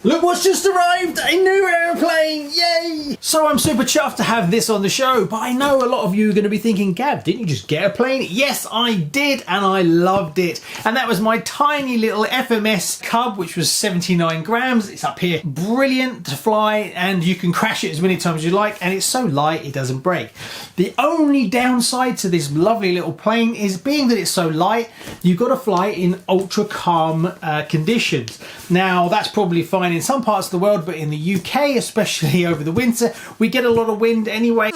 Look what's just arrived, a new aeroplane, yay! So I'm super chuffed to have this on the show, but I know a lot of you are going to be thinking, Gav, didn't you just get a plane? Yes, I did, and I loved it. And that was my tiny little FMS Cub, which was 79 grams. It's up here, brilliant to fly, and you can crash it as many times as you like, and it's so light it doesn't break. The only downside to this lovely little plane is being that it's so light, you've got to fly in ultra calm conditions. Now, that's probably fine in some parts of the world, but in the UK, especially over the winter, we get a lot of wind anyway.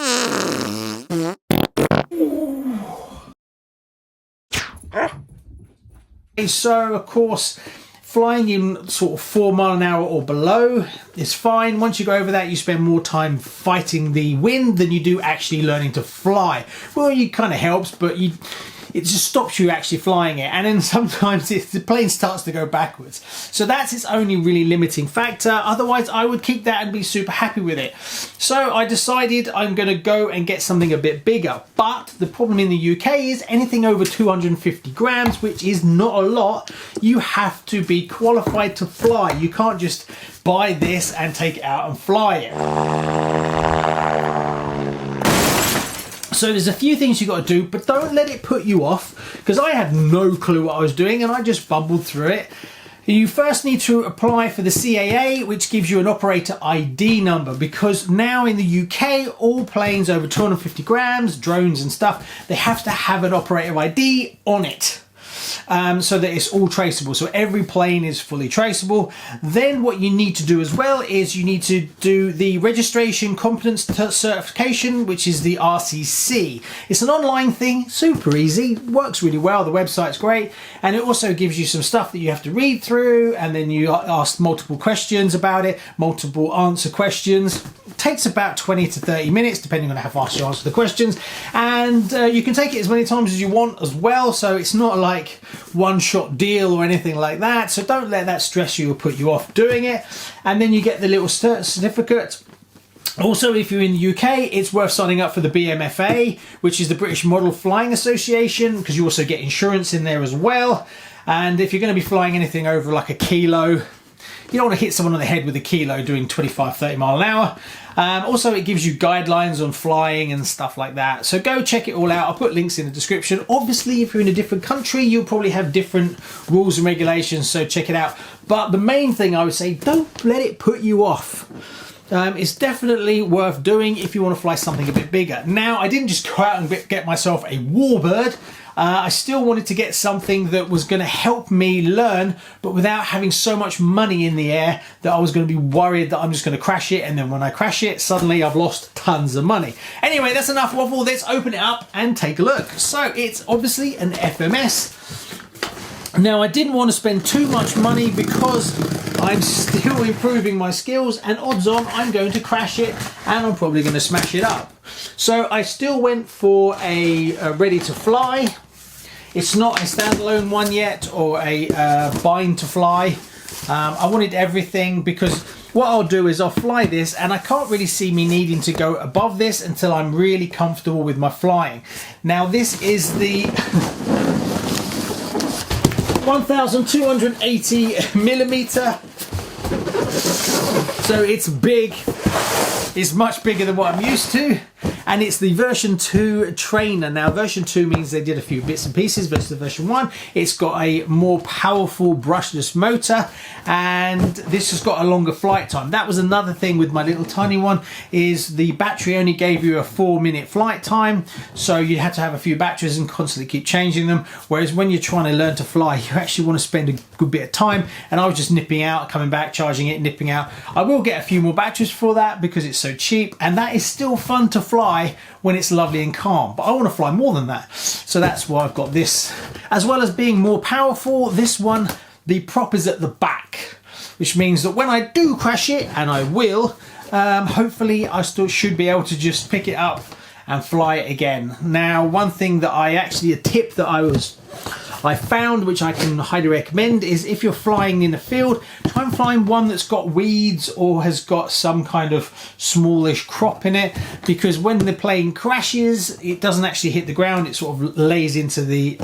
So, of course, flying in sort of 4 miles an hour or below is fine. Once you go over that, you spend more time fighting the wind than you do actually learning to fly. Well, it kind of helps, but it just stops you actually flying it, and then sometimes the plane starts to go backwards. So that's its only really limiting factor. Otherwise, I would keep that and be super happy with it. So I decided I'm going to go and get something a bit bigger. But the problem in the UK is anything over 250 grams, which is not a lot, you have to be qualified to fly. You can't just buy this and take it out and fly it. So there's a few things you got to do, but don't let it put you off, because I had no clue what I was doing and I just bumbled through it. You first need to apply for the CAA, which gives you an operator ID number, because now in the UK, all planes over 250 grams, drones and stuff, they have to have an operator ID on it. So that it's all traceable. So every plane is fully traceable. Then what you need to do as well is you need to do the registration competence certification, which is the RCC. It's an online thing, super easy, works really well, the website's great, and it also gives you some stuff that you have to read through, and then you ask multiple questions about it, multiple answer questions. It takes about 20 to 30 minutes depending on how fast you answer the questions, and you can take it as many times as you want as well, so it's not like one-shot deal or anything like that. So don't let that stress you or put you off doing it. And then you get the little certificate. Also, if you're in the UK, it's worth signing up for the BMFA, which is the British Model Flying Association, because you also get insurance in there as well. And if you're going to be flying anything over like a kilo, you don't want to hit someone on the head with a kilo doing 25-30 miles an hour. Also, it gives you guidelines on flying and stuff like that. So go check it all out. I'll put links in the description. Obviously, if you're in a different country, you'll probably have different rules and regulations, so check it out. But the main thing I would say, don't let it put you off. It's definitely worth doing if you want to fly something a bit bigger. Now, I didn't just go out and get myself a warbird. I still wanted to get something that was going to help me learn, but without having so much money in the air that I was going to be worried that I'm just going to crash it, and then when I crash it, suddenly I've lost tons of money. Anyway, that's enough waffle. Let's open it up and take a look. So it's obviously an FMS. Now, I didn't want to spend too much money because I'm still improving my skills, and odds on I'm going to crash it and I'm probably going to smash it up. So I still went for a ready to fly. It's not a standalone one yet, or a bind to fly. I wanted everything, because what I'll do is I'll fly this, and I can't really see me needing to go above this until I'm really comfortable with my flying. Now, this is the 1280 millimeter. So it's big. It's much bigger than what I'm used to, and it's the version 2 trainer. Now, version 2 means they did a few bits and pieces versus version 1. It's got a more powerful brushless motor, and this has got a longer flight time. That was another thing with my little tiny one, is the battery only gave you a 4-minute flight time, so you had to have a few batteries and constantly keep changing them, whereas when you're trying to learn to fly, you actually want to spend a good bit of time, and I was just nipping out, coming back, charging it, nipping out. I will get a few more batteries for that because it's so cheap, and that is still fun to fly when it's lovely and calm, but I want to fly more than that, so that's why I've got this. As well as being more powerful, this one, the prop is at the back, which means that when I do crash it, and I will, hopefully I still should be able to just pick it up and fly it again. Now, one thing that a tip that I found, which I can highly recommend, is if you're flying in the field, try and find one that's got weeds or has got some kind of smallish crop in it, because when the plane crashes, it doesn't actually hit the ground, it sort of lays into the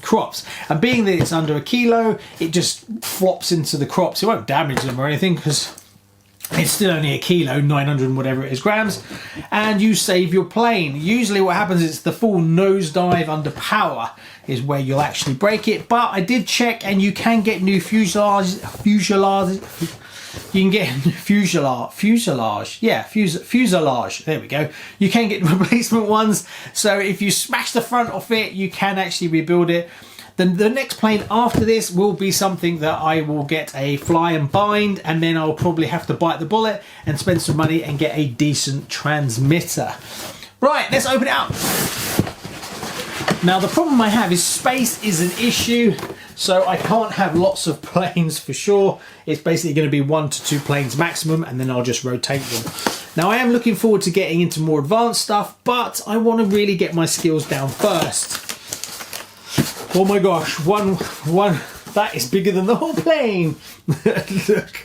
crops. And being that it's under a kilo, it just flops into the crops. It won't damage them or anything because it's still only a kilo, 900 and whatever it is grams, and you save your plane. Usually what happens is the full nosedive under power is where you'll actually break it, but I did check and you can get new fuselage, you can get fuselage, there we go. You can get replacement ones, so if you smash the front off it, you can actually rebuild it. Then the next plane after this will be something that I will get a fly and bind, and then I'll probably have to bite the bullet and spend some money and get a decent transmitter. Right, let's open it up. Now the problem I have is space is an issue, so I can't have lots of planes for sure. It's basically going to be 1 to 2 planes maximum, and then I'll just rotate them. Now I am looking forward to getting into more advanced stuff, but I want to really get my skills down first. Oh my gosh, one, that is bigger than the whole plane. Look.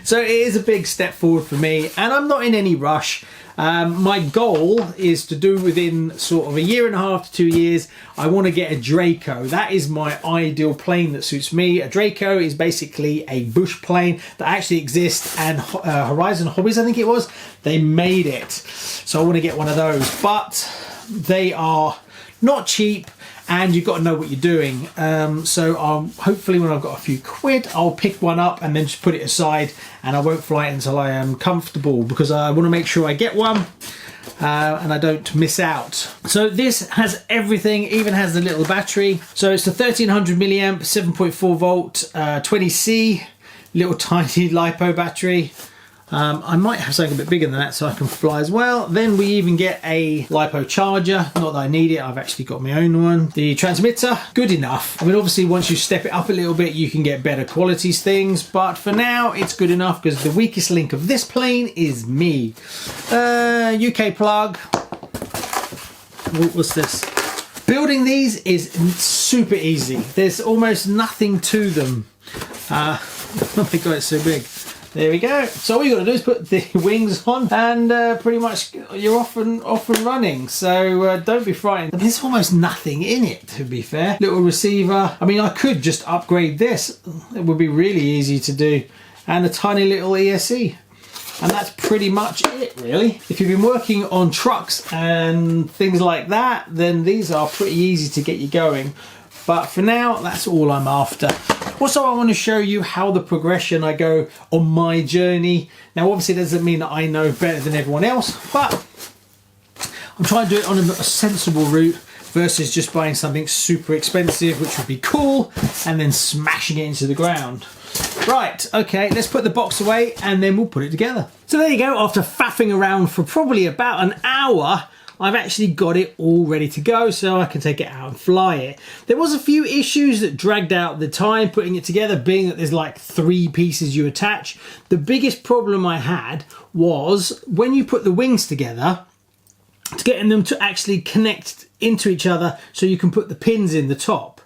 So it is a big step forward for me, and I'm not in any rush. My goal is to do within sort of a 1.5 to 2 years. I want to get a Draco. That is my ideal plane that suits me. A Draco is basically a bush plane that actually exists, and Horizon Hobbies, I think it was, they made it. So I want to get one of those, but they are not cheap, and you've got to know what you're doing. So I'll hopefully, when I've got a few quid, I'll pick one up and then just put it aside, and I won't fly it until I am comfortable, because I want to make sure I get one and I don't miss out. So this has everything, even has the little battery. So it's the 1300 milliamp 7.4 volt 20C little tiny Lipo battery. I might have something a bit bigger than that so I can fly as well. Then we even get a Lipo charger. Not that I need it, I've actually got my own one. The transmitter, good enough. I mean, obviously once you step it up a little bit, you can get better quality things, but for now it's good enough, because the weakest link of this plane is me. UK plug. What's this? Building these is super easy. There's almost nothing to them. Oh my god, it's so big. There we go. So all you got to do is put the wings on, and pretty much you're off and running. So don't be frightened. There's almost nothing in it, to be fair. Little receiver. I mean, I could just upgrade this. It would be really easy to do. And a tiny little ESC. And that's pretty much it, really. If you've been working on trucks and things like that, then these are pretty easy to get you going. But for now, that's all I'm after. Also, I want to show you how the progression I go on my journey. Now, obviously, it doesn't mean that I know better than everyone else, but I'm trying to do it on a sensible route versus just buying something super expensive, which would be cool, and then smashing it into the ground. Right, okay, let's put the box away and then we'll put it together. So there you go. After faffing around for probably about an hour, I've actually got it all ready to go, so I can take it out and fly it. There was a few issues that dragged out the time putting it together, being that there's like 3 pieces you attach. The biggest problem I had was when you put the wings together, to getting them to actually connect into each other so you can put the pins in the top.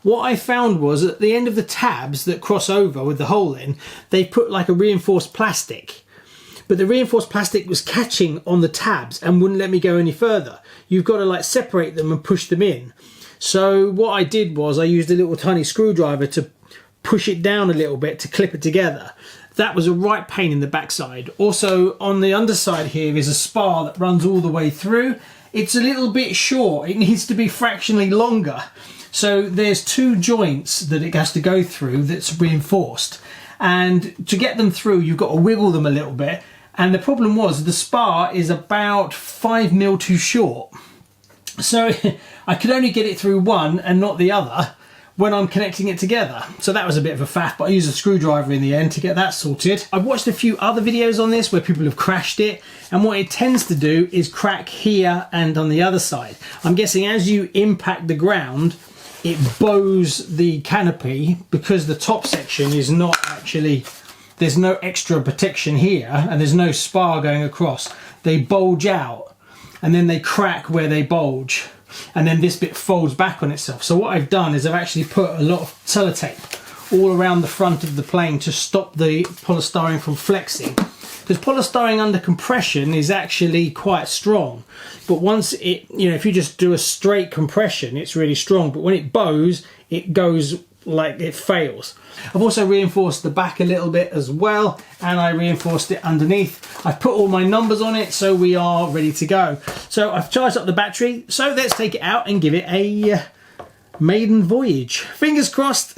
What I found was at the end of the tabs that cross over with the hole in, they put like a reinforced plastic. But the reinforced plastic was catching on the tabs and wouldn't let me go any further. You've got to like separate them and push them in. So what I did was I used a little tiny screwdriver to push it down a little bit to clip it together. That was a right pain in the backside. Also on the underside here is a spar that runs all the way through. It's a little bit short. It needs to be fractionally longer. So there's 2 joints that it has to go through that's reinforced. And to get them through, you've got to wiggle them a little bit. And the problem was the spar is about 5 mil too short. So I could only get it through one and not the other when I'm connecting it together. So that was a bit of a faff, but I used a screwdriver in the end to get that sorted. I've watched a few other videos on this where people have crashed it, and what it tends to do is crack here and on the other side. I'm guessing as you impact the ground, it bows the canopy because the top section is not actually, there's no extra protection here and there's no spar going across. They bulge out and then they crack where they bulge. and then this bit folds back on itself. So what I've done is I've actually put a lot of sellotape all around the front of the plane to stop the polystyrene from flexing. Because polystyrene under compression is actually quite strong, but once it, you know, if you just do a straight compression, it's really strong, but when it bows, it goes like it fails. I've also reinforced the back a little bit as well, and I reinforced it underneath. I've put all my numbers on it, so we are ready to go. So I've charged up the battery, so let's take it out and give it a maiden voyage. Fingers crossed.